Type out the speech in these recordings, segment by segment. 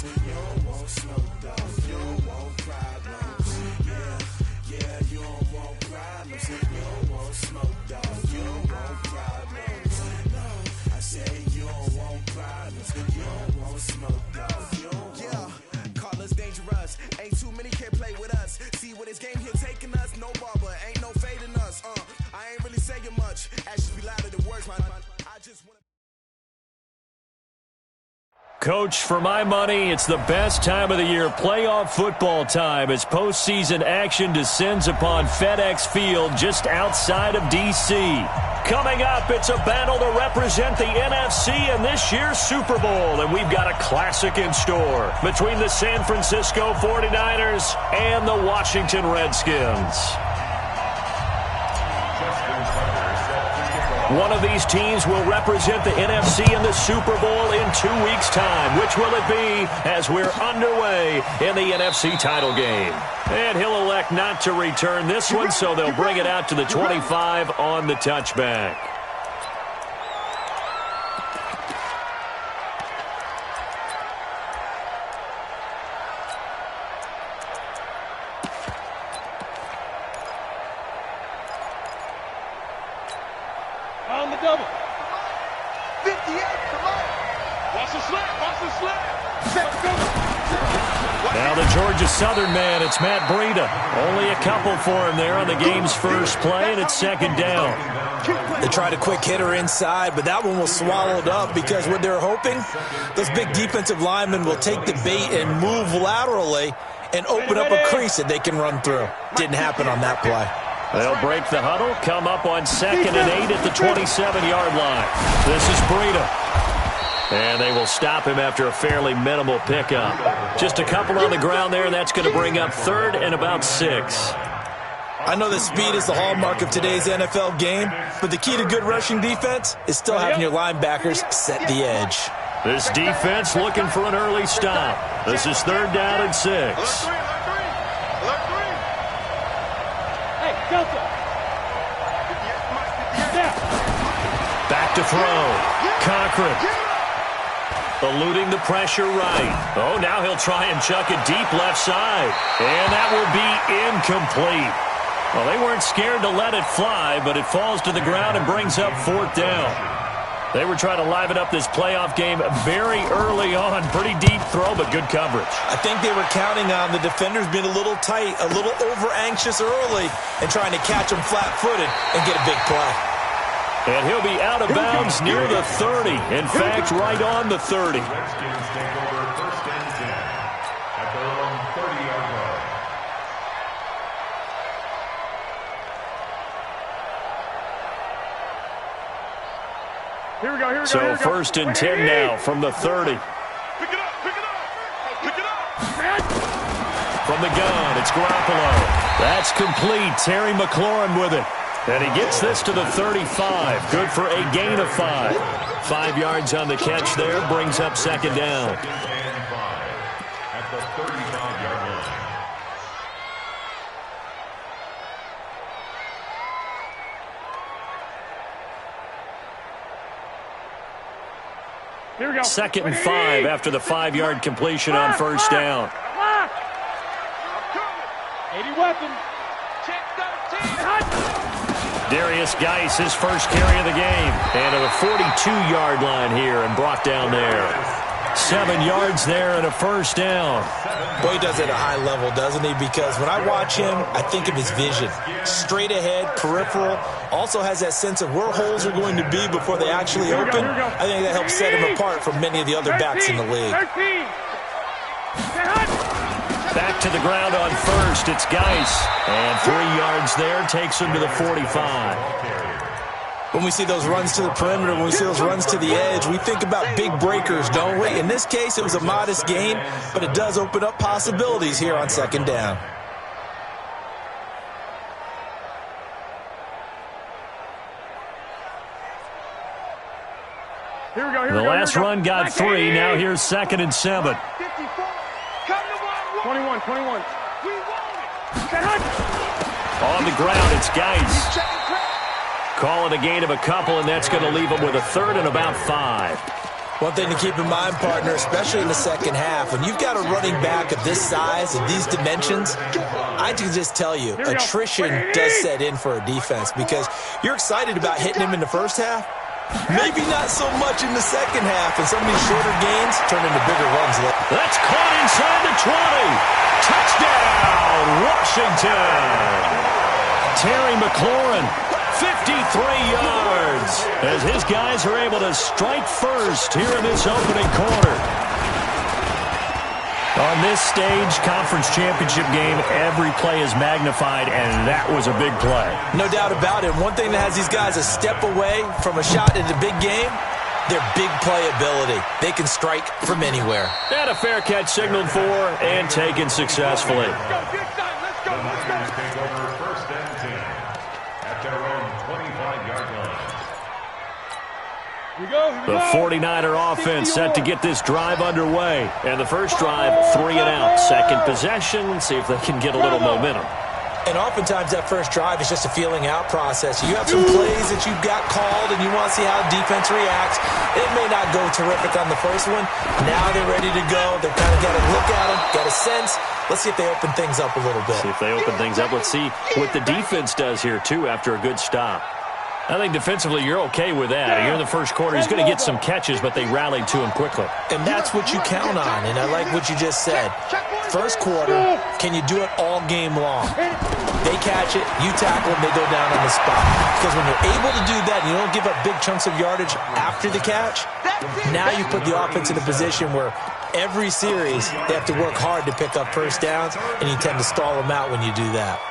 You don't want smoke, dog. You don't want problems. Yeah, you don't want problems. You don't want smoke, dog. You don't want problems. No, I say you don't want problems. You don't want smoke, dog. You don't want. Call us dangerous. Ain't too many can play with us. See what this game here taking us. No barber, ain't no fading us. I ain't really saying much. Actions be louder than words, man. I just wanna. Coach, for my money, it's the best time of the year, playoff football time, as postseason action descends upon FedEx Field just outside of D.C. Coming up, it's a battle to represent the NFC in this year's Super Bowl, and we've got a classic in store between the San Francisco 49ers and the Washington Redskins. One of these teams will represent the NFC in the Super Bowl in 2 weeks' time. Which will it be as we're underway in the NFC title game? And he'll elect not to return this one, so they'll bring it out to the 25 on the touchback. On the double. 58, come on. Watch the slap, watch the slap. Set to go. Now the Georgia Southern man, it's Matt Breida. Only a couple for him there on the game's first play, and it's second down. They tried a quick hitter inside, but that one was swallowed up because what they're hoping, those big defensive linemen will take the bait and move laterally and open up a crease that they can run through. Didn't happen on that play. They'll break the huddle, come up on 2nd and 8 at the 27-yard line. This is Breida. And they will stop him after a fairly minimal pickup. Just a couple on the ground there, and that's going to bring up 3rd and about 6. I know that speed is the hallmark of today's NFL game, but the key to good rushing defense is still having your linebackers set the edge. This defense looking for an early stop. This is 3rd down and 6. Back to throw. Cochran. Eluding the pressure right. Oh, now he'll try and chuck it deep left side. And that will be incomplete. Well, they weren't scared to let it fly, but it falls to the ground and brings up 4th down. They were trying to liven up this playoff game very early on. Pretty deep throw, but good coverage. I think they were counting on the defenders being a little tight, a little over-anxious early, and trying to catch them flat-footed and get a big play. And he'll be out of bounds near the 30. In fact, right on the 30. Here we go. So 1st and 10 now from the 30. Pick it up. From the gun, it's Garoppolo. That's complete. Terry McLaurin with it. And he gets this to the 35. Good for a gain of 5. 5 yards on the catch there. Brings up 2nd down. At the 35-yard line. Here we go. 2nd and 5 after the 5-yard completion on 1st down. 80 weapon. Check 13. Darius Geis, his first carry of the game. And to the 42-yard line here and brought down there. 7 yards there and a 1st down. Boy, he does it at a high level, doesn't he? Because when I watch him, I think of his vision. Straight ahead, peripheral. Also has that sense of where holes are going to be before they actually open. I think that helps set him apart from many of the other backs in the league. Back to the ground on 1st. It's Geis. And 3 yards there takes him to the 45. When we see those runs to the perimeter, when we see those runs to the edge, we think about big breakers, don't we? In this case, it was a modest gain, but it does open up possibilities here on 2nd down. Here we go. The last run got 3. Now here's 2nd and 7. 21. On the ground, it's Geis. Call it a gain of a couple, and that's going to leave him with a 3rd and about 5. One thing to keep in mind, partner, especially in the second half, when you've got a running back of this size, of these dimensions, I can just tell you, attrition does set in for a defense because you're excited about hitting him in the first half. Maybe not so much in the second half, and some of these shorter gains turn into bigger runs. That's caught inside the 20. Touchdown, Washington. Terry McLaurin, 53 yards, as his guys are able to strike first here in this opening quarter. On this stage, conference championship game, every play is magnified, and that was a big play. No doubt about it. One thing that has these guys a step away from a shot at the big game, their big play ability. They can strike from anywhere. And a fair catch signaled for and taken successfully. The Lions take over first and 10 at their own 25-yard line. The 49er offense set to get this drive underway. And the first drive, 3 and out. Second possession, see if they can get a little momentum. And oftentimes that first drive is just a feeling out process. You have some plays that you've got called and you want to see how defense reacts. It may not go terrific on the first one. Now they're ready to go. They've kind of got to look at them, got a sense. Let's see if they open things up a little bit. See if they open things up. Let's see what the defense does here, too, after a good stop. I think defensively you're okay with that. Here in the first quarter, he's going to get some catches, but they rallied to him quickly. And that's what you count on, and I like what you just said. First quarter, can you do it all game long? They catch it, you tackle them, they go down on the spot. Because when you're able to do that and you don't give up big chunks of yardage after the catch, now you put the offense in a position where every series they have to work hard to pick up first downs, and you tend to stall them out when you do that.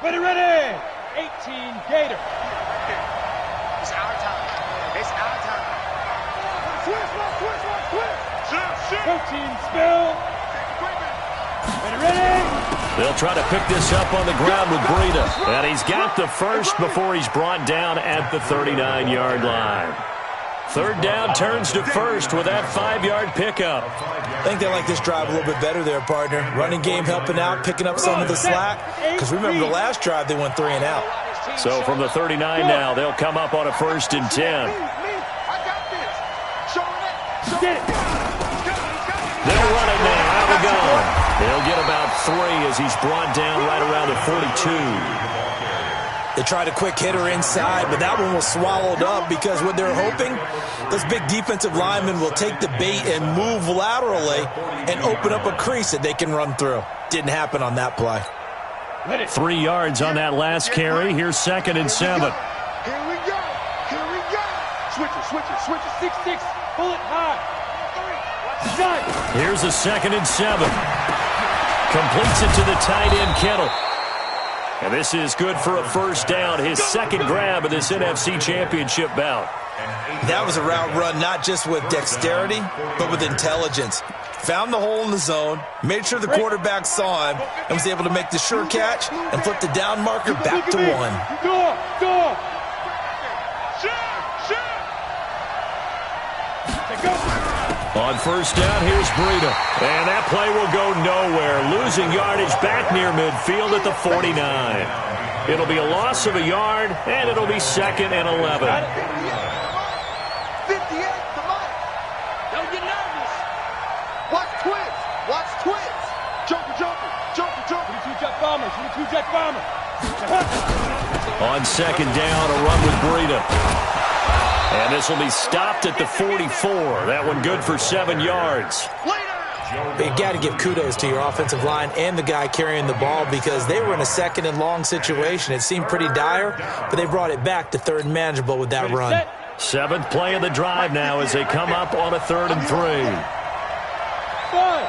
Ready, 18 Gator. It's our time. It's our time. Twist. 13 spill. Ready. They'll try to pick this up on the ground with Breida. And he's got the first before he's brought down at the 39-yard line. Third down turns to first with that 5-yard pickup. I think they like this drive a little bit better there, partner. Running game helping out, picking up some of the slack. Because remember, the last drive they went 3 and out. So from the 39 now, they'll come up on a 1st and 10. They'll run it now. Out we go. They'll get about 3 as he's brought down right around the 42. They tried a quick hitter inside, but that one was swallowed up because what they're hoping, those big defensive linemen will take the bait and move laterally and open up a crease that they can run through. Didn't happen on that play. 3 yards on that last carry. Here's 2nd and 7. Here we go. Switch it. 6-6. Pull it high. Here's a 2nd and 7. Completes it to the tight end, Kittle. And this is good for a first down, his second grab of this NFC Championship bout. That was a route run not just with dexterity, but with intelligence. Found the hole in the zone, made sure the quarterback saw him, and was able to make the sure catch and flip the down marker back to 1. Go. On first down, here's Breida. And that play will go nowhere. Losing yardage back near midfield at the 49. It'll be a loss of a yard, and it'll be 2nd and 11. 58, come on. Don't get nervous. Watch twins. Jumper. 22 jet bomber. On 2nd down, a run with Breida. And this will be stopped at the 44. That one good for 7 yards. You got to give kudos to your offensive line and the guy carrying the ball because they were in a 2nd and long situation. It seemed pretty dire, but they brought it back to 3rd and manageable with that run. 7th play of the drive now as they come up on a 3rd and 3. Five.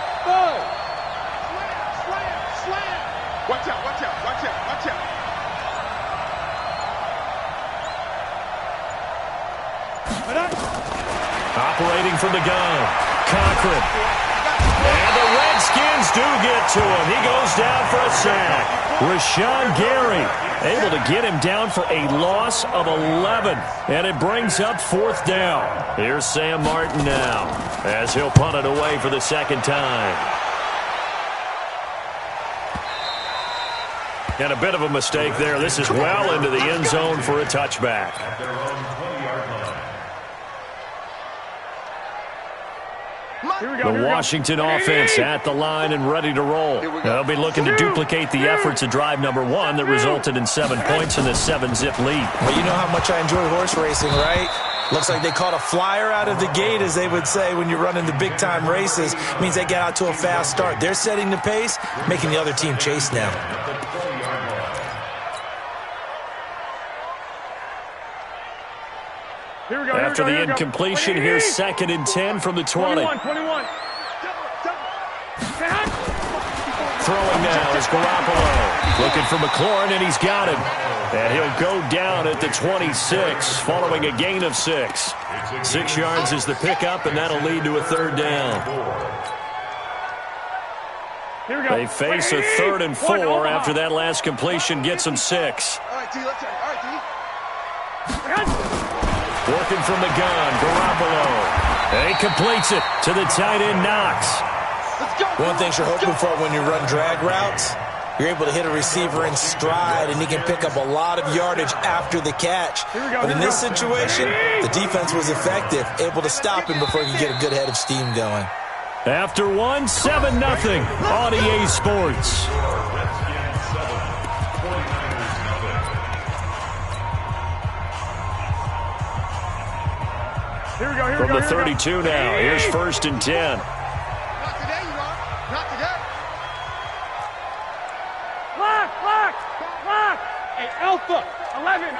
Slam. Watch out. Operating from the gun, Cochran. And the Redskins do get to him. He goes down for a sack. Rashawn Gary able to get him down for a loss of 11. And it brings up 4th down. Here's Sam Martin now as he'll punt it away for the 2nd time. And a bit of a mistake there. This is well into the end zone for a touchback. At their own 20-yard line. The Washington offense at the line and ready to roll. They'll be looking to duplicate the efforts of drive number 1 that resulted in 7 points in the 7-zip lead. Well, you know how much I enjoy horse racing, right? Looks like they caught a flyer out of the gate, as they would say when you're running the big-time races. Means they get out to a fast start. They're setting the pace, making the other team chase now. After the incompletion, here's 2nd and 10 from the 20. 21. Throwing now is Garoppolo. Looking for McLaurin, and he's got him. And he'll go down at the 26, following a gain of 6. 6 yards is the pickup, and that'll lead to a 3rd down. They face a 3rd and 4 after that last completion gets them 6. All right, D, let's turn. All right, D. Working from the gun, Garoppolo. And he completes it to the tight end, Knox. One thing you're hoping for when you run drag routes, you're able to hit a receiver in stride, and he can pick up a lot of yardage after the catch. But in this situation, the defense was effective, able to stop him before he could get a good head of steam going. After 1, 7-0 on EA Sports. From the 32 now, here's 1st and 10. Not today, you are. Not today. Lock. Hey, Alpha. 11.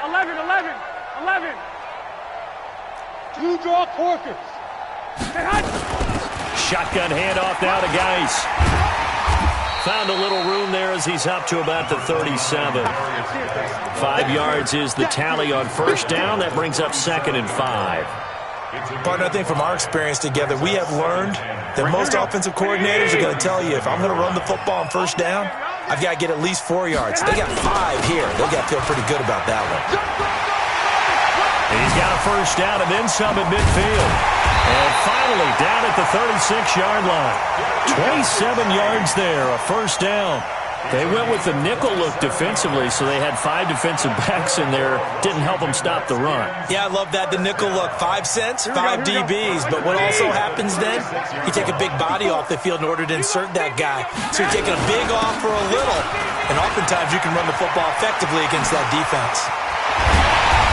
2 draw corkers. Shotgun handoff now to Geis. Found a little room there as he's up to about the 37. 5 yards is the tally on 1st down. That brings up 2nd and 5. Partner, I think from our experience together, we have learned that most offensive coordinators are going to tell you, if I'm going to run the football on 1st down, I've got to get at least 4 yards. They got 5 here. They got to feel pretty good about that one. He's got a 1st down and then some at midfield. And finally down at the 36-yard line. 27 yards there, a 1st down. They went with the nickel look defensively, so they had 5 defensive backs in there. Didn't help them stop the run. Yeah, I love that, the nickel look. 5 cents, 5 DBs. But what also happens then, you take a big body off the field in order to insert that guy. So you're taking a big off for a little. And oftentimes you can run the football effectively against that defense.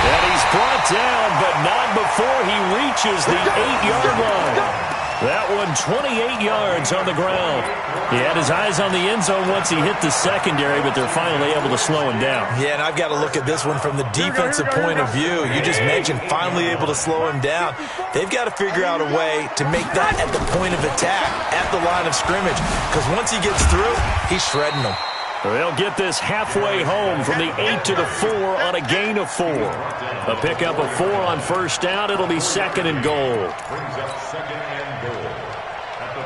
And he's brought down, but not before he reaches the 8-yard line. That one 28 yards on the ground. He had his eyes on the end zone once he hit the secondary, but they're finally able to slow him down. Yeah, and I've got to look at this one from the defensive point of view. You just mentioned finally able to slow him down. They've got to figure out a way to make that at the point of attack, at the line of scrimmage, because once he gets through, he's shredding them. They'll get this halfway home from the 8 to the 4 on a gain of 4. A pickup of 4 on 1st down. It'll be 2nd and goal.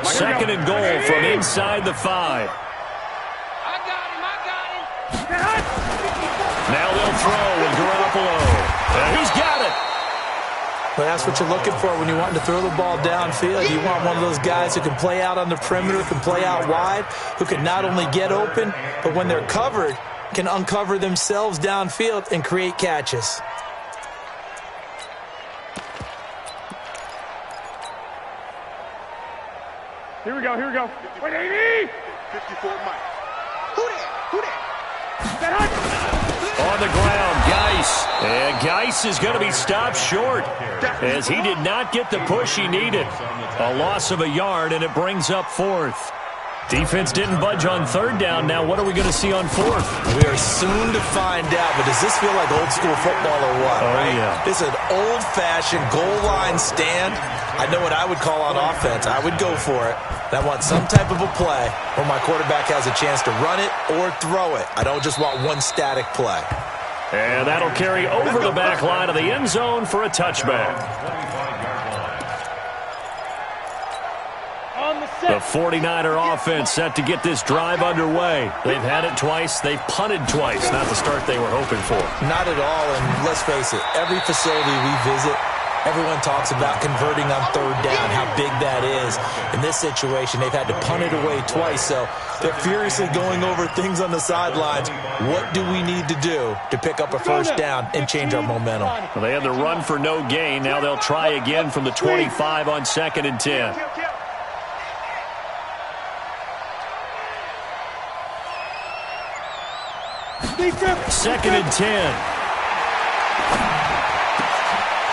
2nd and goal from inside the 5. I got him. Now they'll throw with Garoppolo. And he's got it. But that's what you're looking for when you want to throw the ball downfield. You want one of those guys who can play out on the perimeter, can play out wide, who can not only get open, but when they're covered, can uncover themselves downfield and create catches. Here we go. Wait, 80! 54 Mike. Who that? On the ground, Geis. And Geis is going to be stopped short as he did not get the push he needed. A loss of a yard, and it brings up 4th. Defense didn't budge on 3rd down. Now what are we going to see on 4th? We are soon to find out, but does this feel like old school football or what? Oh, right? yeah. This is an old-fashioned goal line stand. I know what I would call on offense. I would go for it. And I want some type of a play where my quarterback has a chance to run it or throw it. I don't just want one static play. And that'll carry over the back line of the end zone for a touchback. The 49er offense set to get this drive underway. They've had it twice. They've punted twice. Not the start they were hoping for. Not at all, and let's face it, every facility we visit, Everyone talks about converting on third down, how big that is. In this situation, they've had to punt it away twice, so they're furiously going over things on the sidelines. What do we need to do to pick up a first down and change our momentum? Well, they had the run for no gain. Now they'll try again from the 25 on 2nd and 10. Second and 10.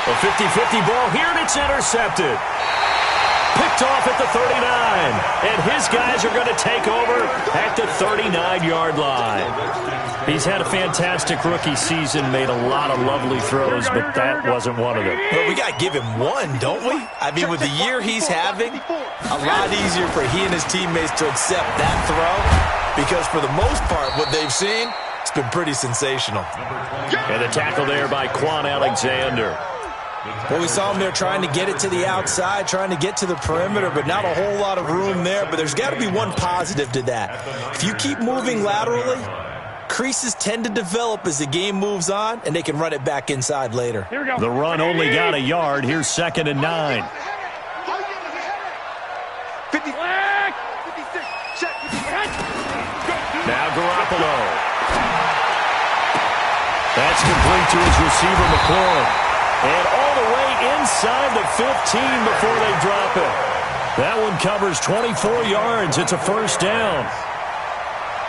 A 50-50 ball here, and it's intercepted. Picked off at the 39. And his guys are going to take over at the 39-yard line. He's had a fantastic rookie season, made a lot of lovely throws, but that wasn't one of them. But we got to give him one, don't we? I mean, with the year he's having, a lot easier for he and his teammates to accept that throw, because for the most part, what they've seen, it's been pretty sensational. And the tackle there by Quan Alexander. Well, we saw him there trying to get it to the outside, trying to get to the perimeter, but not a whole lot of room there. But there's got to be one positive to that. If you keep moving laterally, creases tend to develop as the game moves on, and they can run it back inside later. The run only got a yard. Here's 2nd and 9. Now Garoppolo. That's complete to his receiver, McLaurin. And all the way inside the 15 before they drop it. That one covers 24 yards. It's a first down.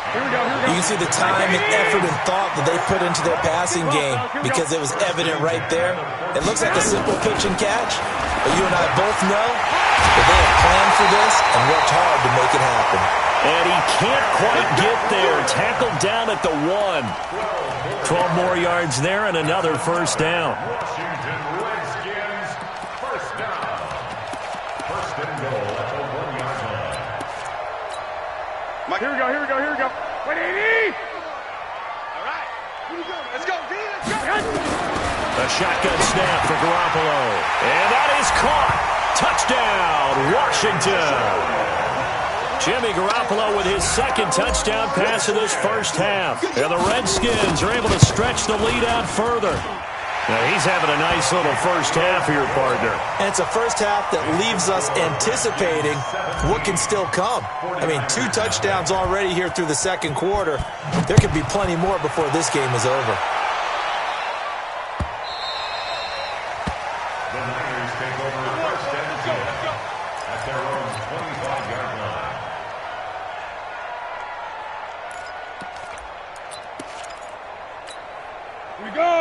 You can see the time and effort and thought that they put into their passing game because it was evident right there. It looks like a simple pitch and catch, but you and I both know that they have planned for this and worked hard to make it happen. And he can't quite get there. Tackled down at the 1. 12 more yards there and another first down. Washington Redskins, first down. First and goal at the 1-yard line. Mike, here we go. 180. All right. Let's go, D. Let's go. A shotgun snap for Garoppolo. And that is caught. Touchdown, Washington. Jimmy Garoppolo with his second touchdown pass of this first half. And the Redskins are able to stretch the lead out further. Now he's having a nice little first half here, partner. And it's a first half that leaves us anticipating what can still come. I mean, 2 touchdowns already here through the second quarter. There could be plenty more before this game is over. The Niners take over first and 10 at their own 25-yard line.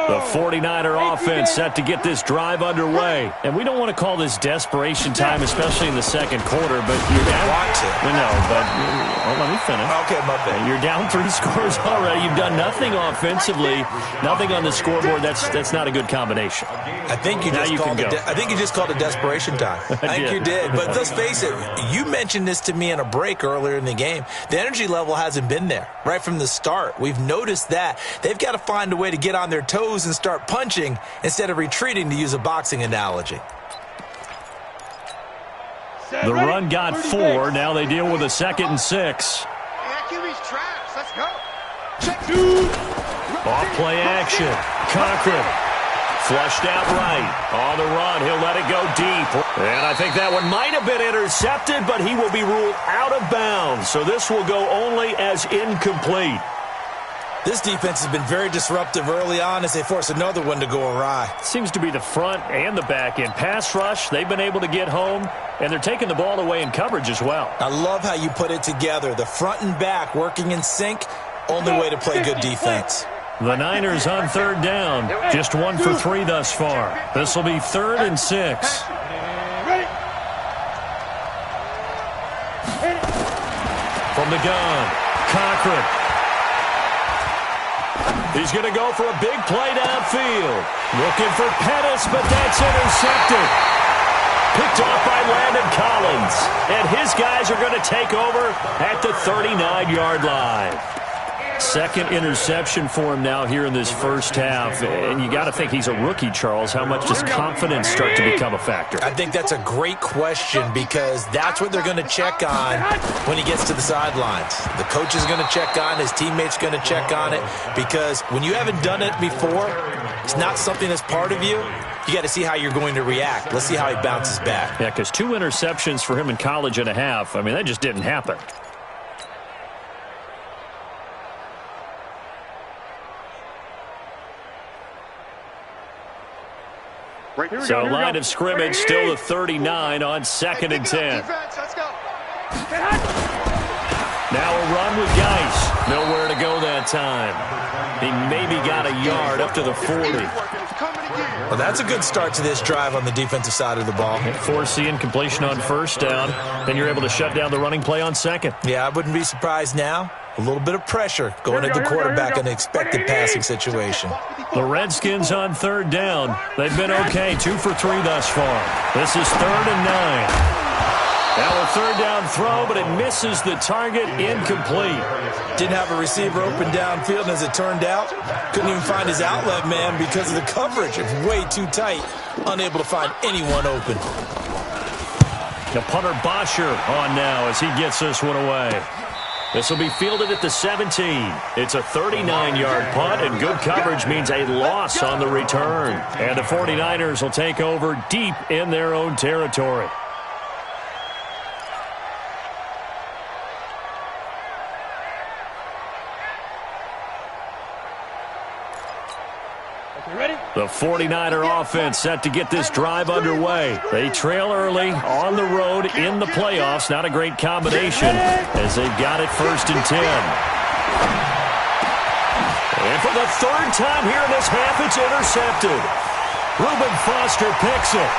The 49er offense set to get this drive underway. And we don't want to call this desperation time, especially in the second quarter, but you're down. Want to. No, but let me finish. Okay, my bad. You're down 3 scores already. You've done nothing offensively, nothing on the scoreboard. That's not a good combination. I think you just called it desperation time. I think you did. But let's face it, you mentioned this to me in a break earlier in the game. The energy level hasn't been there right from the start. We've noticed that. They've got to find a way to get on their toes and start punching instead of retreating, to use a boxing analogy. The run got 4. Now they deal with a 2nd and 6. QB's traps. Let's go. Check 2. Off play action. Cochran flushed out right. On the run, he'll let it go deep. And I think that one might have been intercepted, but he will be ruled out of bounds. So this will go only as incomplete. This defense has been very disruptive early on as they force another one to go awry. Seems to be the front and the back end. Pass rush, they've been able to get home, and they're taking the ball away in coverage as well. I love how you put it together. The front and back working in sync, only way to play good defense. The Niners on 3rd down, just 1 for 3 thus far. This will be 3rd and 6. From the gun, Cochran. He's going to go for a big play downfield. Looking for Pettis, but that's intercepted. Picked off by Landon Collins. And his guys are going to take over at the 39-yard line. Second interception for him now here in this first half. And you got to think he's a rookie, Charles. How much does confidence start to become a factor? I think that's a great question because that's what they're going to check on when he gets to the sidelines. The coach is going to check on, his teammates going to check on it, because when you haven't done it before, it's not something that's part of you, you got to see how you're going to react. Let's see how he bounces back. Yeah, because 2 interceptions for him in college and a half. I mean, that just didn't happen. So line of scrimmage, still the 39 on 2nd and 10. Now a run with Geis. Nowhere to go that time. He maybe got a yard up to the 40. Well, that's a good start to this drive on the defensive side of the ball. Force the incompletion on 1st down. Then you're able to shut down the running play on 2nd. Yeah, I wouldn't be surprised now. A little bit of pressure going at the quarterback in an expected passing situation. The Redskins on 3rd down. They've been okay, 2 for 3 thus far. This is 3rd and 9. Now a 3rd down throw, but it misses the target, incomplete. Didn't have a receiver open downfield, and as it turned out, couldn't even find his outlet man because of the coverage. It's way too tight, unable to find anyone open. The punter Bosher on now as he gets this one away. This will be fielded at the 17. It's a 39-yard punt, and good coverage means a loss on the return. And the 49ers will take over deep in their own territory. The 49er offense set to get this drive underway. They trail early on the road in the playoffs. Not a great combination as they've got it 1st and 10. And for the 3rd time here in this half, it's intercepted. Reuben Foster picks it.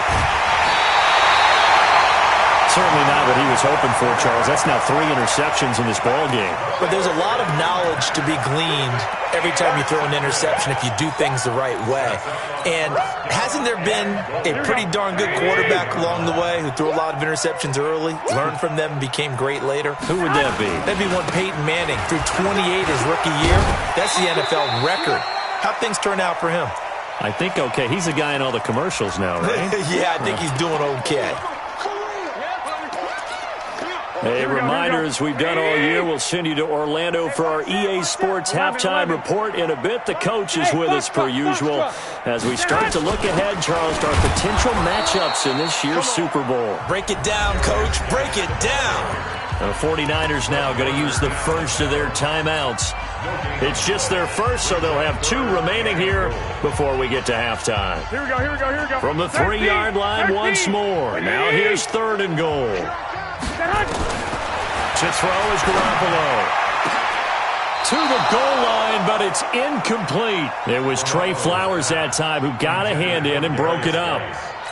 Certainly not what he was hoping for, Charles. That's now 3 interceptions in this ball game. But there's a lot of knowledge to be gleaned every time you throw an interception if you do things the right way. And hasn't there been a pretty darn good quarterback along the way who threw a lot of interceptions early, learned from them, and became great later? Who would that be? That'd be one Peyton Manning. Threw 28 his rookie year. That's the NFL record. How'd things turn out for him? I think okay. He's the guy in all the commercials now, right? Yeah, I think he's doing okay. A reminder, as we've done all year, we'll send you to Orlando for our EA Sports halftime report in a bit. The coach is with us per usual as we start to look ahead, Charles, to our potential matchups in this year's Super Bowl. Break it down, Coach. Break it down. The 49ers now going to use the first of their timeouts. It's just their first, so they'll have 2 remaining here before we get to halftime. Here we go. From the 3-yard line once more. Now here's 3rd and goal. To throw is Garoppolo. To the goal line, but it's incomplete. It was Trey Flowers that time who got a hand in and broke it up.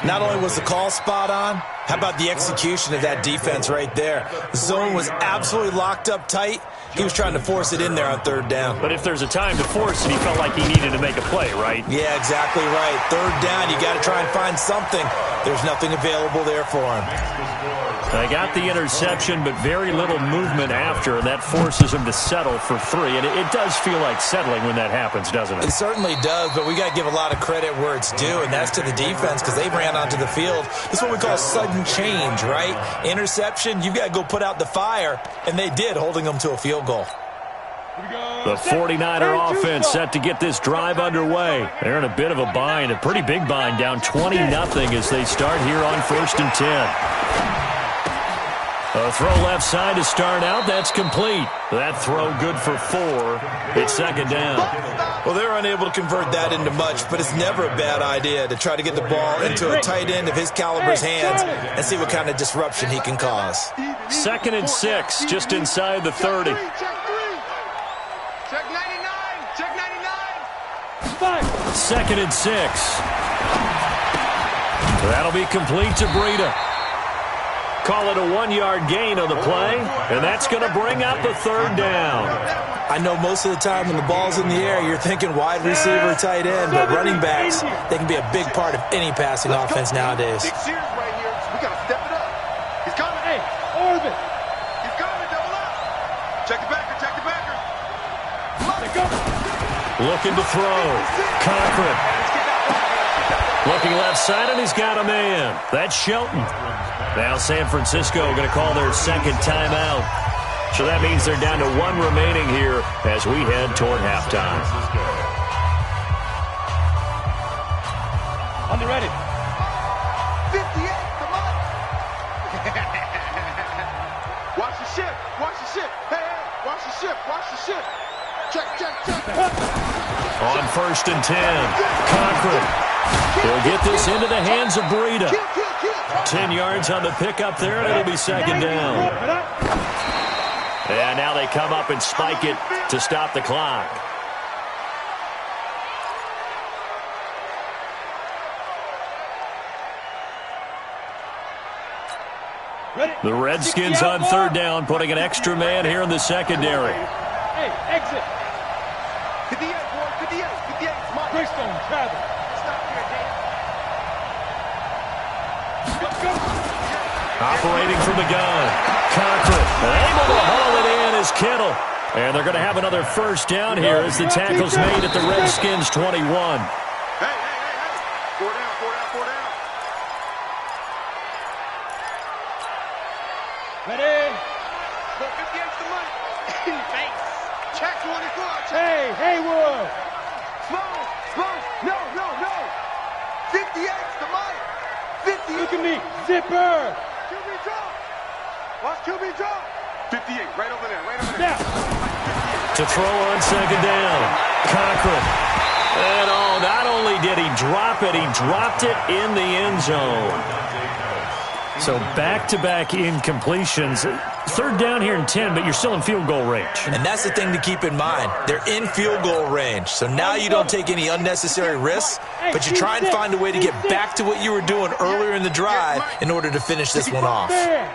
Not only was the call spot on, how about the execution of that defense right there? The zone was absolutely locked up tight. He was trying to force it in there on 3rd down. But if there's a time to force it, he felt like he needed to make a play, right? Yeah, exactly right. 3rd down, you got to try and find something. There's nothing available there for him. They got the interception, but very little movement after, and that forces him to settle for 3. And it does feel like settling when that happens, doesn't it? It certainly does, but we got to give a lot of credit where it's due, and that's to the defense because they ran onto the field. This is what we call sudden change, right? Interception, you've got to go put out the fire, and they did, holding them to a field goal. The 49er offense set to get this drive underway. They're in a bit of a bind, a pretty big bind, down 20-0 as they start here on 1st and 10. A throw left side to start out. That's complete. That throw good for 4. It's 2nd down. Well, they were unable to convert that into much, but it's never a bad idea to try to get the ball into a tight end of his caliber's hands and see what kind of disruption he can cause. 2nd and 6, just inside the 30. Check 99. Check 99. 2nd and 6. That'll be complete to Breida. Call it a 1-yard gain on the play, and that's going to bring up a 3rd down. I know most of the time when the ball's in the air, you're thinking wide receiver, tight end, but running backs, they can be a big part of any passing offense nowadays. Big series right here. We got to step it up. He's coming. Hey, Orbit. He's coming. Double up. Check the backer. Check the backer. Looking to throw. Cochran. Looking left side, and he's got a man. That's Shelton. Now San Francisco going to call their 2nd timeout. So that means they're down to 1 remaining here as we head toward halftime. On the ready. 58, come on. Watch the ship. Watch the ship. Hey, hey. Watch the ship. Watch the ship. Check, check, check. On 1st and 10, Cochran. He'll get this into the hands of Breida. 10 yards on the pickup there, and it'll be 2nd down. And now they come up and spike it to stop the clock. The Redskins on 3rd down, putting an extra man here in the secondary. Hey, exit. 58, boy, 58, 58. Greystone, travel. Stop here, Dave. Operating from the gun. Cochran able to haul it in is Kittle. And they're going to have another 1st down here as the tackle's made at the Redskins 21. Hey, hey, hey, hey. 4 down, 4 down, 4 down. Ready? Look, 58's the money. Thanks. Check 24. Hey, Haywood. Slow, slow. No, no, no. 58's the money. 58. Look at me. Zipper. QB drop. Watch QB drop. 58, right over there, right over there. To throw on 2nd down. Cochran. And not only did he drop it, he dropped it in the end zone. So back-to-back incompletions. 3rd down here in 10, but you're still in field goal range. And that's the thing to keep in mind. They're in field goal range. So now you don't take any unnecessary risks, but you try and find a way to get back to what you were doing earlier in the drive in order to finish this one off. Fair.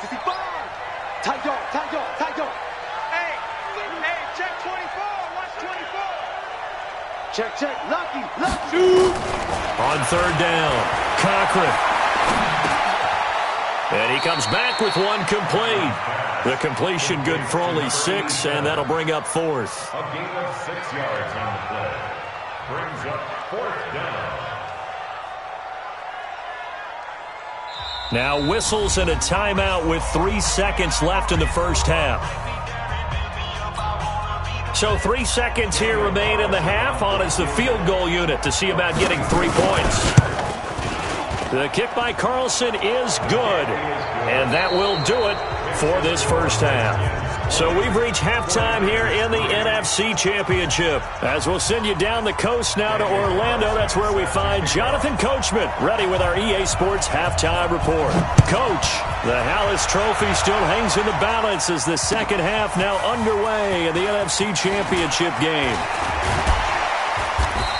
65. Tight dog, tight dog, tight dog. Hey, check 24. Watch 24. Check. Lucky. On 3rd down, Cochran. And he comes back with one complete. The completion good for only 6, and that'll bring up 4th. A gain of 6 yards on the play. Brings up 4th down. Now whistles and a timeout with 3 seconds left in the 1st half. So 3 seconds here remain in the half. On is the field goal unit to see about getting 3 points. The kick by Carlson is good, and that will do it for this 1st half. So we've reached halftime here in the NFC Championship. As we'll send you down the coast now to Orlando, that's where we find Jonathan Coachman, ready with our EA Sports Halftime Report. Coach, the Hallis Trophy still hangs in the balance as the 2nd half now underway in the NFC Championship game.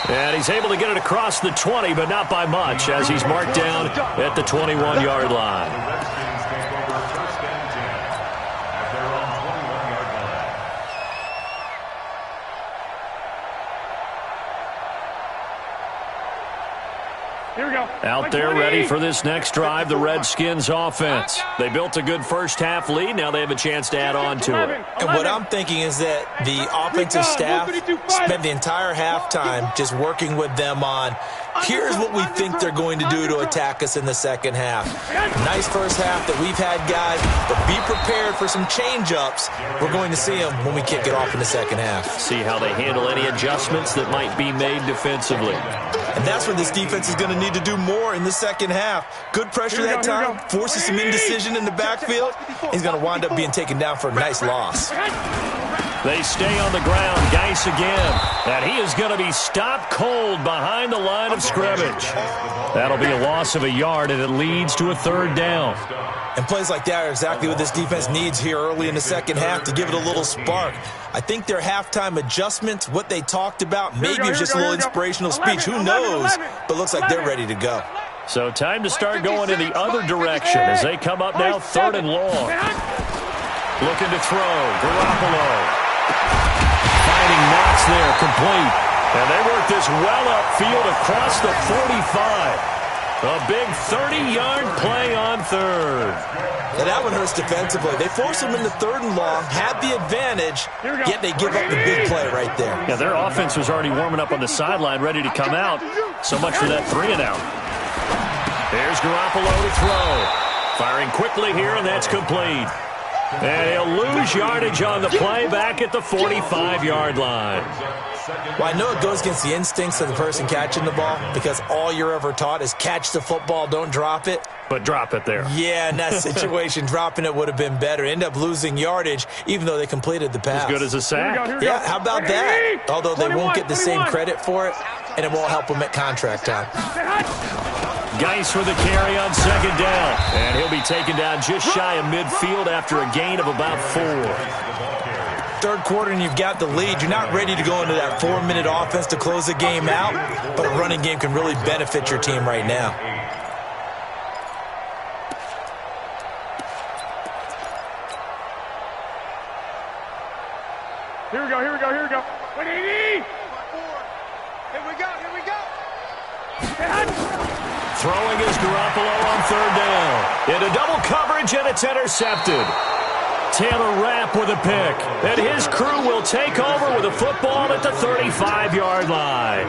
And he's able to get it across the 20, but not by much, as he's marked down at the 21-yard line. The Redskins take over 1st and 10 at their own 21-yard line. Here we go. Out there ready for this next drive, the Redskins offense. They built a good 1st half lead. Now they have a chance to add on to it. And what I'm thinking is that the offensive staff spent the entire halftime just working with them on, here's what we think they're going to do to attack us in the 2nd half. Nice 1st half that we've had, guys, but be prepared for some change-ups. We're going to see them when we kick it off in the 2nd half. See how they handle any adjustments that might be made defensively. And that's where this defense is going to need to do more in the 2nd half. Good pressure that time, forces some indecision in the backfield. He's going to wind up being taken down for a nice loss. They stay on the ground. Geis again. And he is going to be stopped cold behind the line of scrimmage. That'll be a loss of a yard, and it leads to a 3rd down. And plays like that are exactly what this defense needs here early in the 2nd half to give it a little spark. I think their halftime adjustments, what they talked about, maybe it was just a little inspirational speech. Who knows? But looks like they're ready to go. So time to start going in the other direction as they come up now 3rd and long. Looking to throw. Garoppolo. Finding Knox there, complete. And they work this well upfield across the 45. A big 30-yard play on 3rd. Now that one hurts defensively. They force them into 3rd and long, had the advantage, yet they give up the big play right there. Yeah, their offense was already warming up on the sideline, ready to come out. So much for that 3-and-out. There's Garoppolo to throw. Firing quickly here, and that's complete. And he'll lose yardage on the play back at the 45-yard line. Well, I know it goes against the instincts of the person catching the ball because all you're ever taught is catch the football, don't drop it. But drop it there. Yeah, in that situation, dropping it would have been better. End up losing yardage, even though they completed the pass. As good as a sack. Yeah, how about that? Although they won't get the same credit for it, and it won't help them at contract time. Geis with the carry on second down. And he'll be taken down just shy of midfield after a gain of about 4. Third quarter and you've got the lead. You're not ready to go into that 4-minute offense to close the game out, but a running game can really benefit your team right now. Here we go. 180! Here we go. Throwing is Garoppolo on third down. Into double coverage, and it's intercepted. Taylor Rapp with a pick. And his crew will take over with a football at the 35-yard line.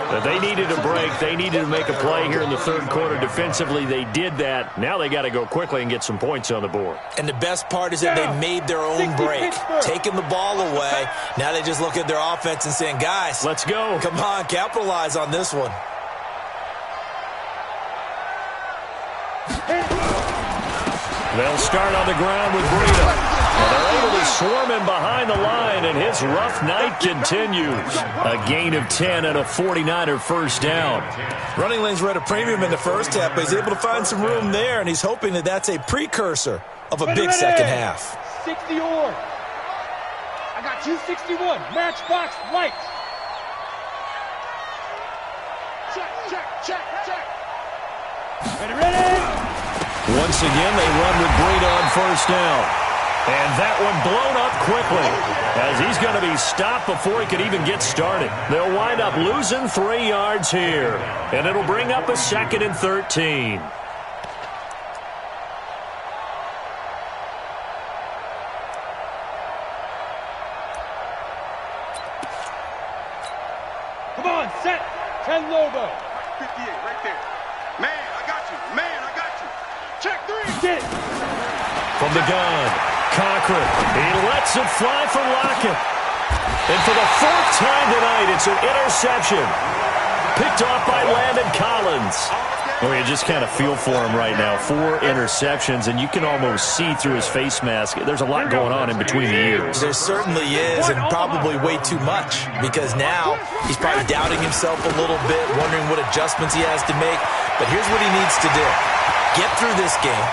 But they needed a break. They needed to make a play here in the third quarter. Defensively, they did that. Now they got to go quickly and get some points on the board. And the best part is that they made their own break, taking the ball away. Now they just look at their offense and saying, guys, let's go. Come on, capitalize on this one. They'll start on the ground with Breida. And they're able to swarm him behind the line, and his rough night continues. A gain of 10 and a 49er first down. Running lanes were at a premium in the first half, but he's able to find some room there, and he's hoping that that's a precursor of a big second half. 60 or. I got 261. Matchbox light. Check. Ready? Once again, they run with Breida on first down. And that one blown up quickly as he's going to be stopped before he could even get started. They'll wind up losing 3 yards here. And it'll bring up a 2nd and 13. Come on, set. 10 Lobo. 58 right there. Man, I got you. Check 3. Get it. From the gun, Cochran. He lets it fly for Lockett. And for the 4th time tonight, it's an interception. Picked off by Landon Collins. Well, you just kind of feel for him right now. 4 interceptions, and you can almost see through his face mask. There's a lot going on in between the ears. There certainly is, and probably way too much, because now he's probably doubting himself a little bit, wondering what adjustments he has to make. But here's what he needs to do. Get through this game,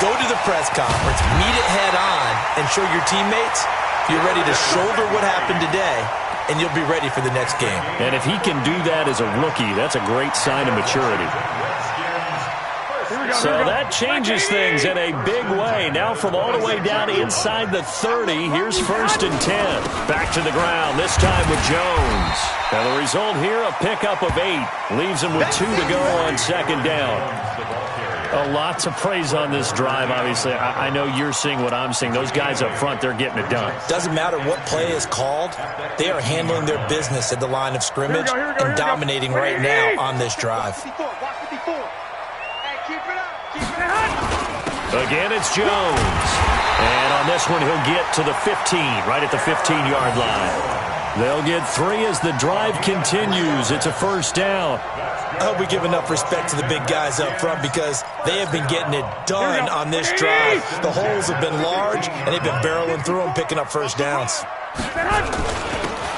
go to the press conference, meet it head on, and show your teammates you're ready to shoulder what happened today, and you'll be ready for the next game. And if he can do that as a rookie, that's a great sign of maturity. So that changes things in a big way. Now from all the way down inside the 30, here's 1st and 10. Back to the ground, this time with Jones. And the result here, a pickup of 8. Leaves him with 2 to go on second down. A lot to praise on this drive, obviously. I know you're seeing what I'm seeing. Those guys up front, they're getting it done. Doesn't matter what play is called. They are handling their business at the line of scrimmage and dominating right now on this drive. Again, it's Jones. And on this one, he'll get to the 15, right at the 15-yard line. They'll get 3 as the drive continues. It's a first down. I hope we give enough respect to the big guys up front because they have been getting it done on this drive. The holes have been large, and they've been barreling through them, picking up first downs.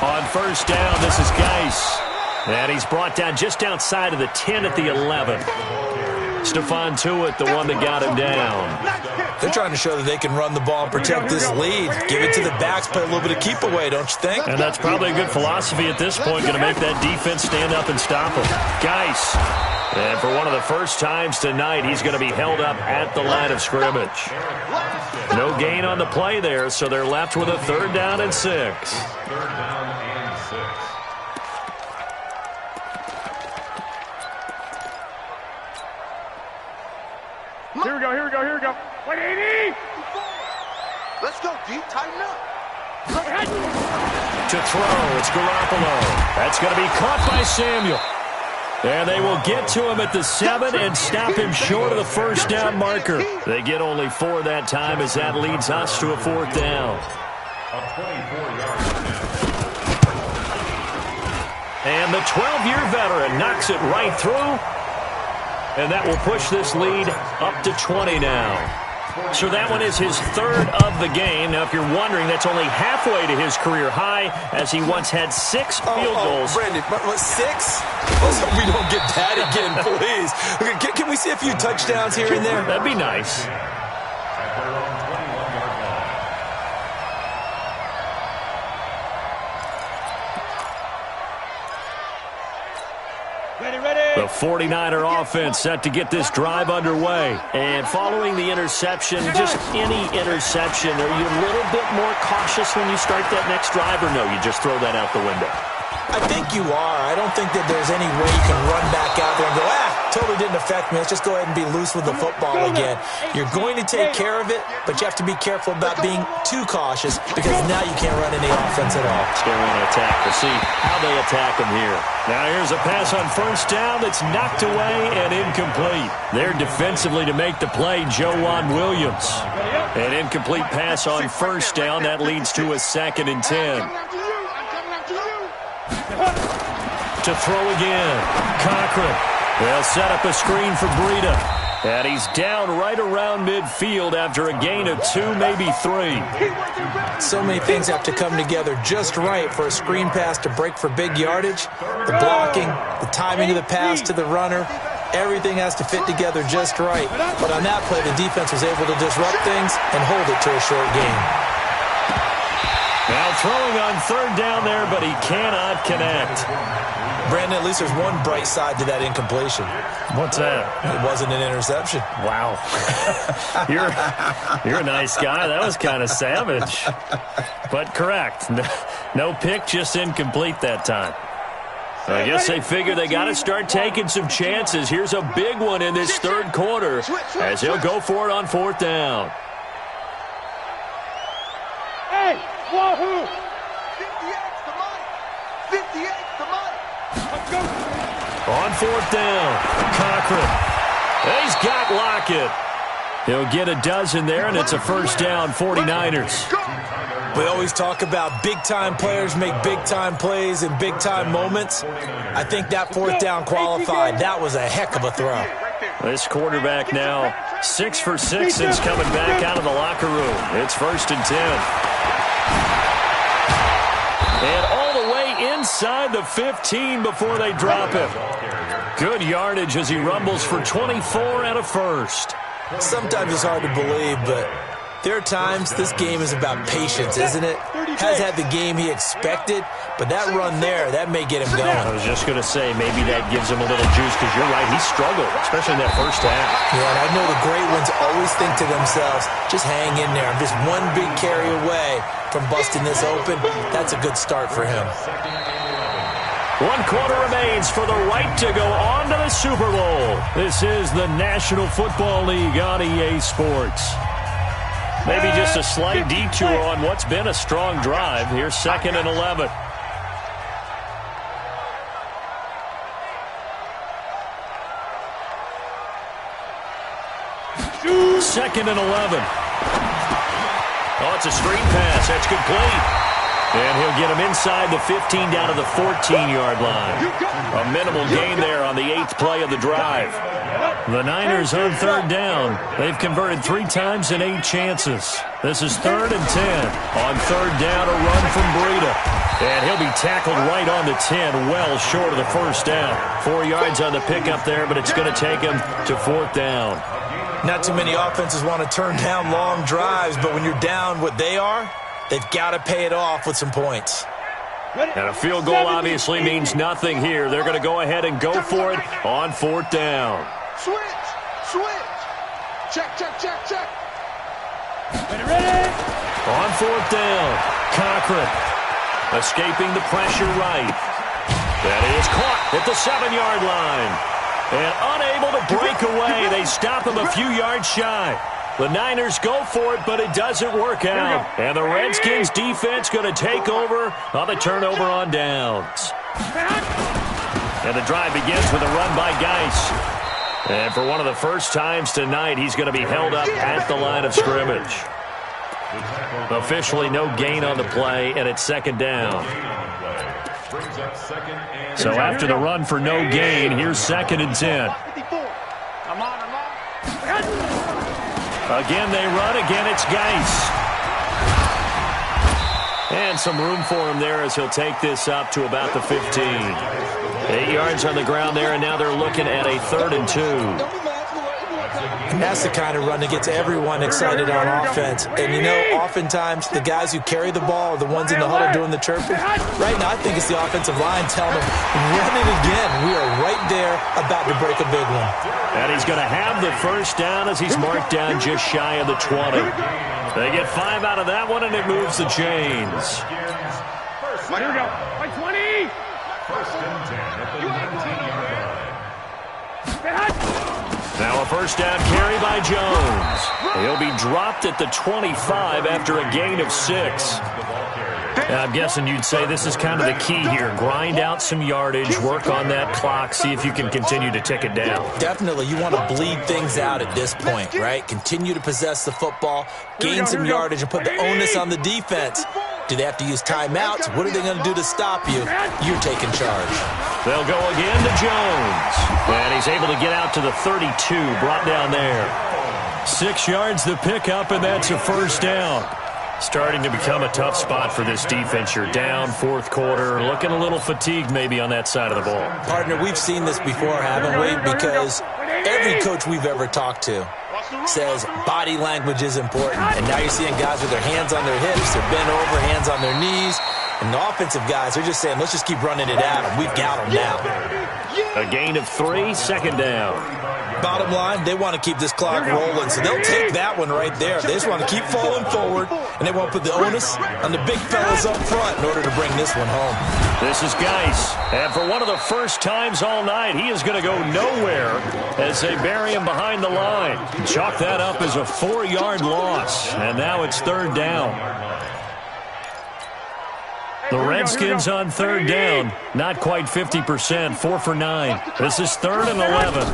On first down, this is Geis. And he's brought down just outside of the 10 at the 11. Stephon Tuitt, the one that got him down. They're trying to show that they can run the ball and protect this lead. Give it to the backs, play a little bit of keep away, don't you think? And that's probably a good philosophy at this point, going to make that defense stand up and stop him. Geis. And for one of the first times tonight, he's going to be held up at the line of scrimmage. No gain on the play there, so they're left with a 3rd down and 6. 3rd down and 6. Here we go. 180! Let's go, D. Tighten up. To throw, it's Garoppolo. That's going to be caught by Samuel. And they will get to him at the 7 and stop him short of the first down marker. They get only 4 that time as that leads us to a 4th down. A 24-yard And the 12-year veteran knocks it right through. And that will push this lead up to 20 now. So that one is his third of the game. Now, if you're wondering, that's only halfway to his career high, as he once had 6 field goals. Brandon, what, 6? Let's hope we don't get that again, please. Can we see a few touchdowns here and there? That'd be nice. The 49er offense set to get this drive underway. And following the interception, just any interception, are you a little bit more cautious when you start that next drive, or no, you just throw that out the window? I think you are. I don't think that there's any way you can run back out there and go, totally didn't affect me. Let's just go ahead and be loose with the football again. You're going to take care of it, but you have to be careful about being too cautious, because now you can't run any offense at all. Stay on attack. We'll see how they attack him here. Now here's a pass on first down that's knocked away and incomplete. There defensively to make the play, Joejuan Williams. An incomplete pass on first down. That leads to a 2nd and 10. To throw again. Cochran. They'll set up a screen for Breida. And he's down right around midfield after a gain of 2, maybe 3. So many things have to come together just right for a screen pass to break for big yardage. The blocking, the timing of the pass to the runner, everything has to fit together just right. But on that play, the defense was able to disrupt things and hold it to a short gain. Now throwing on third down there, but he cannot connect. Brandon, at least there's one bright side to that incompletion. What's that? It wasn't an interception. Wow. You're a nice guy. That was kind of savage. But correct. No pick, just incomplete that time. I guess they figure they got to start taking some chances. Here's a big one in this third quarter as he'll go for it on 4th down. Hey, wahoo! 58's the money. 58's the money. Let's go. On 4th down, Cochran. He's got Lockett. He'll get a dozen there, and it's a first down, 49ers. We always talk about big-time players make big-time plays in big-time moments. I think that 4th down qualified. That was a heck of a throw. This quarterback now 6 for 6 since coming back out of the locker room. It's 1st and 10. And all the way inside the 15 before they drop him. Good yardage as he rumbles for 24 and a first. Sometimes it's hard to believe, but there are times this game is about patience, isn't it? Has had the game he expected, but that run there, that may get him going. I was just going to say, maybe that gives him a little juice, because you're right, he struggled, especially in that first half. Yeah, and I know the great ones always think to themselves, just hang in there. I'm just one big carry away from busting this open. That's a good start for him. 1 quarter remains for the right to go on to the Super Bowl. This is the National Football League on EA Sports. Maybe just a slight detour on what's been a strong drive. Here's 2nd and 11. Second and 11. Oh, it's a screen pass. That's complete. And he'll get him inside the 15 down to the 14-yard line. A minimal gain there on the 8th play of the drive. The Niners on 3rd down. They've converted 3 times in 8 chances. This is 3rd and 10. On 3rd down, a run from Breida. And he'll be tackled right on the 10, well short of the first down. 4 yards on the pickup there, but it's going to take him to 4th down. Not too many offenses want to turn down long drives, but when you're down what they are, they've got to pay it off with some points. And a field goal obviously means nothing here. They're going to go ahead and go for it on 4th down. Switch. Check. Ready. On 4th down, Cochran escaping the pressure right. That is caught at the 7-yard line. And unable to break away, they stop him a few yards shy. The Niners go for it, but it doesn't work out. And the Redskins defense going to take over on the turnover on downs. And the drive begins with a run by Geis. And for one of the first times tonight, he's going to be held up at the line of scrimmage. Officially no gain on the play, and it's 2nd down. Brings up second and So after the run for no gain, here's 2nd and 10. Come on. Again they run. Again it's Geis. And some room for him there as he'll take this up to about the 15. 8 yards on the ground there, and now they're looking at a 3rd and 2. And that's the kind of run that gets everyone excited on offense. And, you know, oftentimes the guys who carry the ball are the ones in the huddle doing the chirping. Right now, I think it's the offensive line telling them, run it again. We are right there about to break a big one. And he's going to have the first down as he's marked down just shy of the 20. They get 5 out of that one, and it moves the chains. Here we go. Like 20. First and 10 at the 19-yard line. Now a first down carry by Jones. He'll be dropped at the 25 after a gain of 6. I'm guessing you'd say this is kind of the key here. Grind out some yardage, work on that clock, see if you can continue to tick it down. Definitely, you want to bleed things out at this point, right? Continue to possess the football, gain some yardage, and put the onus on the defense. Do they have to use timeouts? What are they going to do to stop you? You're taking charge. They'll go again to Jones. And he's able to get out to the 32, brought down there. 6 yards the pickup, and that's a first down. Starting to become a tough spot for this defense. You're down, 4th quarter, looking a little fatigued maybe on that side of the ball. Partner, we've seen this before, haven't we? Because every coach we've ever talked to says body language is important. And now you're seeing guys with their hands on their hips, they're bent over, hands on their knees. And the offensive guys are just saying, let's just keep running it at them. We've got them now. A gain of 3, 2nd down. Bottom line, they want to keep this clock rolling, so they'll take that one right there. They just want to keep falling forward, and they want to put the onus on the big fellas up front in order to bring this one home. This is Geis, and for one of the first times all night, he is going to go nowhere as they bury him behind the line. Chalk that up as a 4-yard loss, and now it's 3rd down. The Redskins on 3rd down, not quite 50%, 4 for 9. This is 3rd and 11.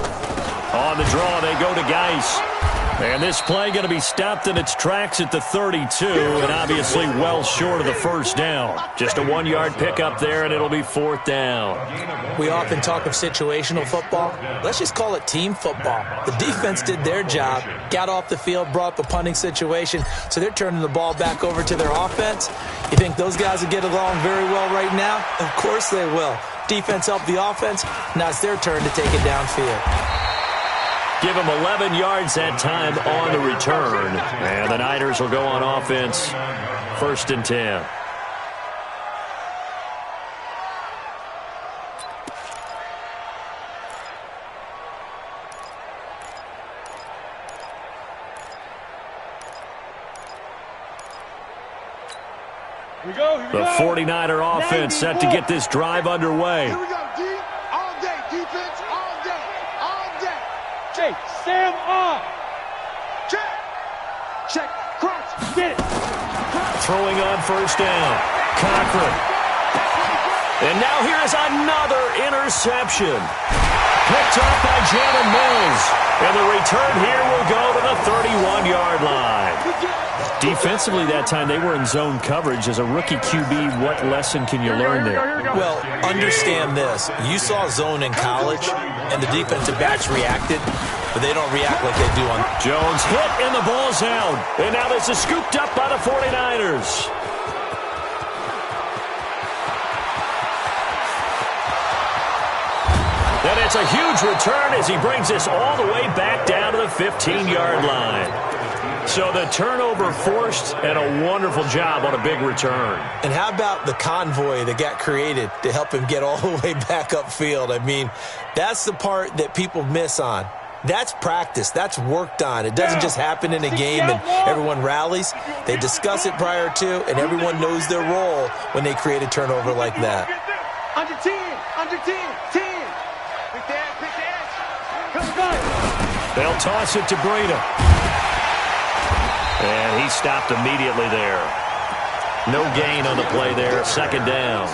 On the draw, they go to Geis. And this play going to be stopped in its tracks at the 32, and obviously well short of the first down. Just a 1-yard pickup there, and it'll be 4th down. We often talk of situational football. Let's just call it team football. The defense did their job, got off the field, brought up a punting situation, so they're turning the ball back over to their offense. You think those guys will get along very well right now? Of course they will. Defense helped the offense. Now it's their turn to take it downfield. Give them 11 yards that time on the return. And the Niners will go on offense. 1st and 10. The 49er offense set to get this drive underway. Here we go, D. All day, defense, all day, all day. Jake, Sam on. Check. Check. Crunch. Get it. Crunch. Throwing on first down. Cochran. And now here is another interception. Picked up by Jalen Mills. And the return here will go to the 31-yard line. Defensively that time, they were in zone coverage. As a rookie QB, what lesson can you learn there? Well, understand this. You saw zone in college, and the defensive backs reacted, but they don't react like they do on. Jones hit, and the ball's out. And now this is scooped up by the 49ers. And it's a huge return as he brings this all the way back down to the 15-yard line. So the turnover forced, and a wonderful job on a big return. And how about the convoy that got created to help him get all the way back upfield? I mean, that's the part that people miss on. That's practice. That's worked on. It doesn't just happen in a game and everyone rallies. They discuss it prior to, and everyone knows their role when they create a turnover like that. Under 10, under 10, 10. Pick the edge, pick the edge. Come on. They'll toss it to Breida. And he stopped immediately there. No gain on the play there. 2nd down.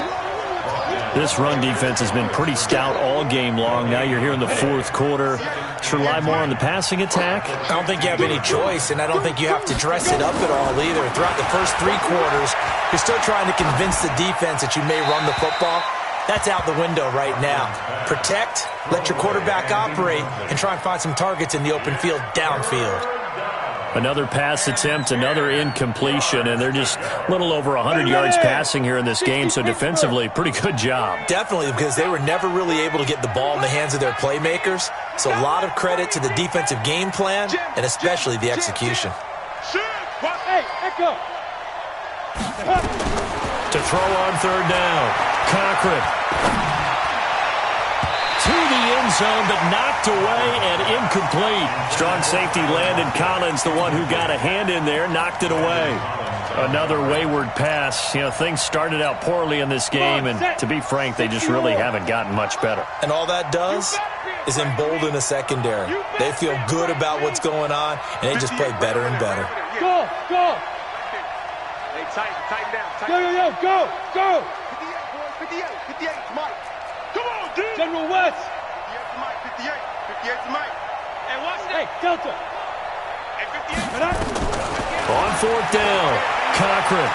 This run defense has been pretty stout all game long. Now you're here in the 4th quarter. Bucs rely more on the passing attack? I don't think you have any choice, and I don't think you have to dress it up at all either. Throughout the first 3 quarters, you're still trying to convince the defense that you may run the football. That's out the window right now. Protect, let your quarterback operate, and try and find some targets in the open field downfield. Another pass attempt, another incompletion, and they're just a little over 100 yards passing here in this game, so defensively, pretty good job. Definitely, because they were never really able to get the ball in the hands of their playmakers. So a lot of credit to the defensive game plan, and especially the execution. Hey, echo. To throw on third down, Cochran. To the end zone, but knocked away and incomplete. Strong safety Landon Collins, the one who got a hand in there, knocked it away. Another wayward pass. You know, things started out poorly in this game, and to be frank, they just really haven't gotten much better. And all that does is embolden a secondary. They feel good about what's going on, and they just play better and better. Go, go. Hey, tighten down. Yo, go, go. 58, 58, Mike. Come on, dude. General West. 58 to Mike, 58. 58 to Mike. Hey, watch that. Hey, Delta. Hey, 58. On fourth down, Cochran.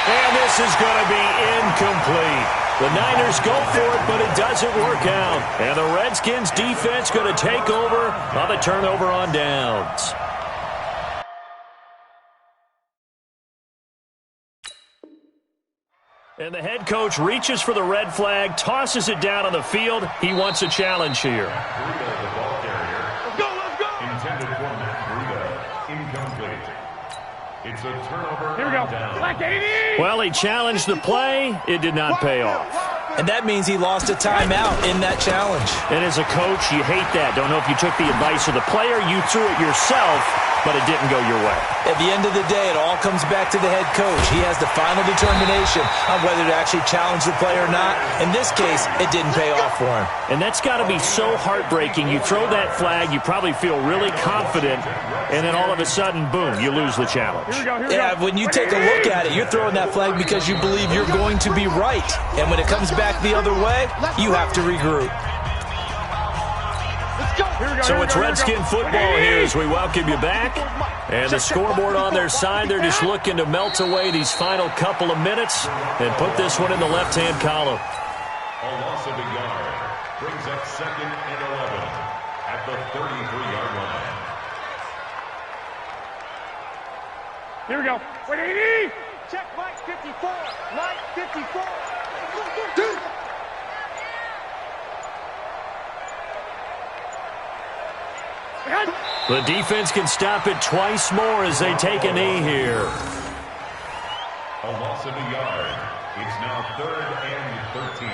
And this is going to be incomplete. The Niners go for it, but it doesn't work out. And the Redskins defense going to take over on the turnover on downs. And the head coach reaches for the red flag, tosses it down on the field. He wants a challenge here. Breida, the ball carrier. Let's go. Intended for Matt Breida. Incomplete. It's a turnover. Here we go. Down. Black 80. Well, he challenged the play. It did not pay off. And that means he lost a timeout in that challenge. And as a coach, you hate that. Don't know if you took the advice of the player, you threw it yourself, but it didn't go your way. At the end of the day, it all comes back to the head coach. He has the final determination on whether to actually challenge the play or not. In this case, it didn't pay off for him. And that's got to be so heartbreaking. You throw that flag, you probably feel really confident, and then all of a sudden, boom, you lose the challenge. Yeah, when you take a look at it, you're throwing that flag because you believe you're going to be right. And when it comes back the other way, you have to regroup. So it's Redskin football here as we welcome you back. And the scoreboard on their side, they're just looking to melt away these final couple of minutes and put this one in the left-hand column. A loss of a yard brings up 2nd and 11 at the 33-yard line. Here we go. 80. Check Mike 54. Mike 54. Dude. The defense can stop it twice more as they take a knee here. A loss of a yard. It's now 3rd and 13.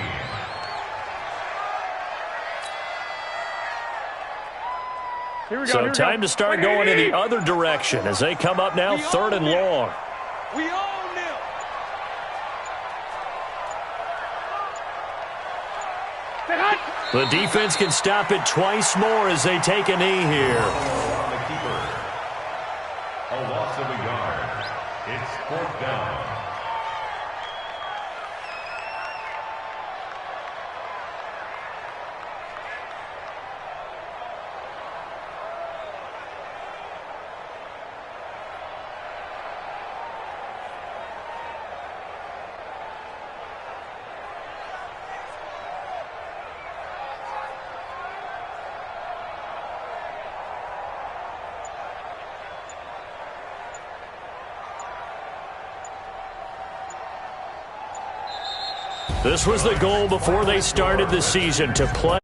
Here we go. So time to start going in the other direction as they come up now 3rd and long. We own them. The defense can stop it twice more as they take a knee here. On the keeper. A loss of a yard. It's 4th down. This was the goal before they started the season, to play